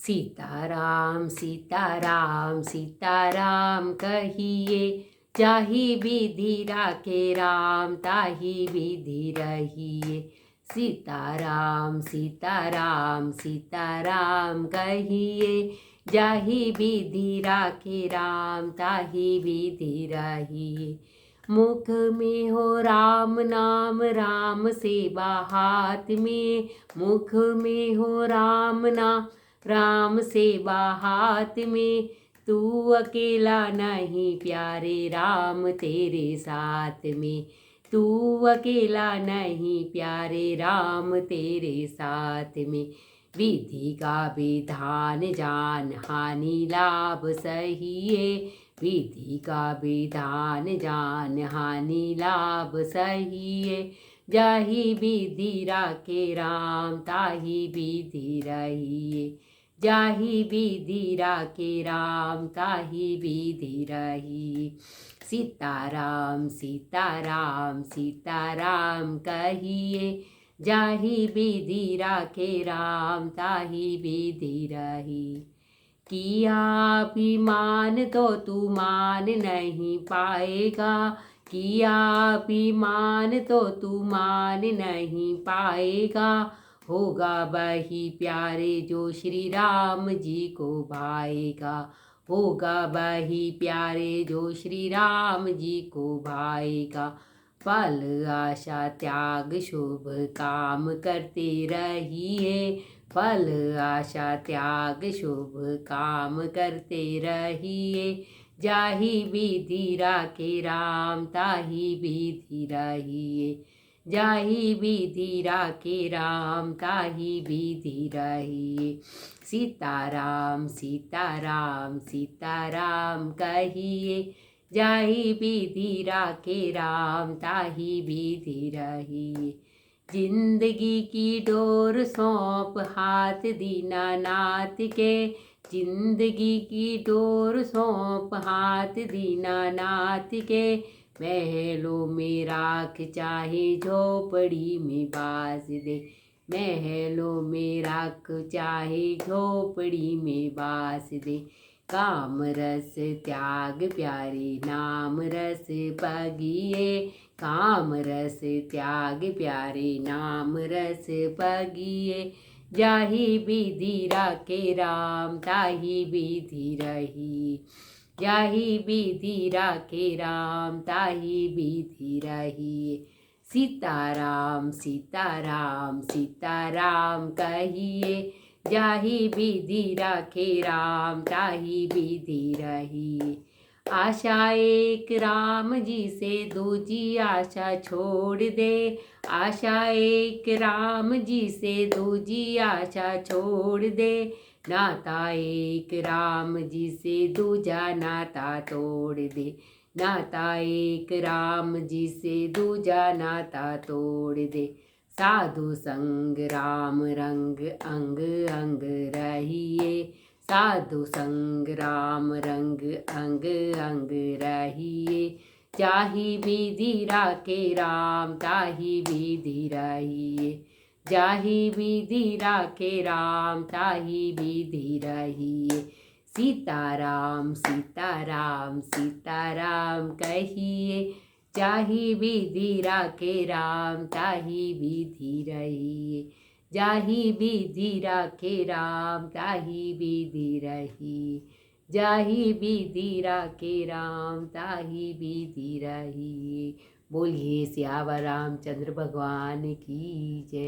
सीताराम सीताराम सीताराम कहिए, जाहि विधि राखे राम ताहि विधि रहिए। सीताराम सीताराम सीताराम कहिए, जाहि विधि राखे राम ताहि विधि रहिए। मुख में हो राम नाम राम सेवा हाथ में, मुख में हो राम नाम राम सेवा हाथ में। तू अकेला नहीं प्यारे राम तेरे साथ में, तू अकेला नहीं प्यारे राम तेरे साथ में। विधि का विधान जान हानि लाभ सहिए, विधि का विधान जान हानि लाभ सहिए। जाहि विधि राखे राम ताहि विधि रहिए, जाहि विधि राखे राम ताहि विधि रहिए। सीताराम सीताराम सीताराम कहिए, जाहि विधि राखे राम ताहि विधि रहिए। किया अभिमान तो तू मान नहीं पाएगा, किया अभिमान तो तू मान नहीं पाएगा। होगा वही प्यारे जो श्री राम जी को भाएगा, होगा वही प्यारे जो श्री राम जी को भाएगा। फल आशा त्याग शुभ काम करते रहिए, फल आशा त्याग शुभ काम करते रहिए। जाहि विधि राखे राम ताहि विधि रहिए, जाहि विधि राखे राम ताहि विधि रहिए। सीताराम सीताराम सीताराम कहिए, जाहि विधि राखे राम ताहि विधि रहिए। जिंदगी की डोर सौंप हाथ दीनानाथ के, जिंदगी की डोर सौंप हाथ दीनानाथ के। महलों में राख चाहे झोपड़ी में बास दे, महलों में राख चाहे झोपड़ी में बास दे। काम रस त्याग प्यारे नाम रस पगिए, काम रस त्याग प्यारे नाम रस पगिए। जाहि विधि राखे राम ताहि विधि रहिए, जाहि विधि राखे राम ताहि विधि रहिए। सीताराम सीताराम सीताराम कहिए, जाहि विधि राखे राम ताहि विधि रहिए। आशा एक राम जी से दूजी आशा छोड़ दे, आशा एक राम जी से दूजी आशा छोड़ दे। नाता एक राम जी से दूजा नाता तोड़ दे, नाता एक राम जी से दूजा नाता तोड़ दे। साधु संग राम रंग अंग अंग रहिए, साधु संग राम रंग अंग अंग रहिए। जाहि विधि राखे राम ताहि विधि रहिए, जाहि विधि राखे राम ताहि विधि रहिए। सीताराम सीताराम सीताराम कहिए, जाहि विधि राखे राम ताहि विधि रहिए, जाहि विधि राखे राम ताहि विधि रहिए, जाहि विधि राखे राम ताहि विधि रहिए। बोलिए सियावर रामचंद्र भगवान की जय।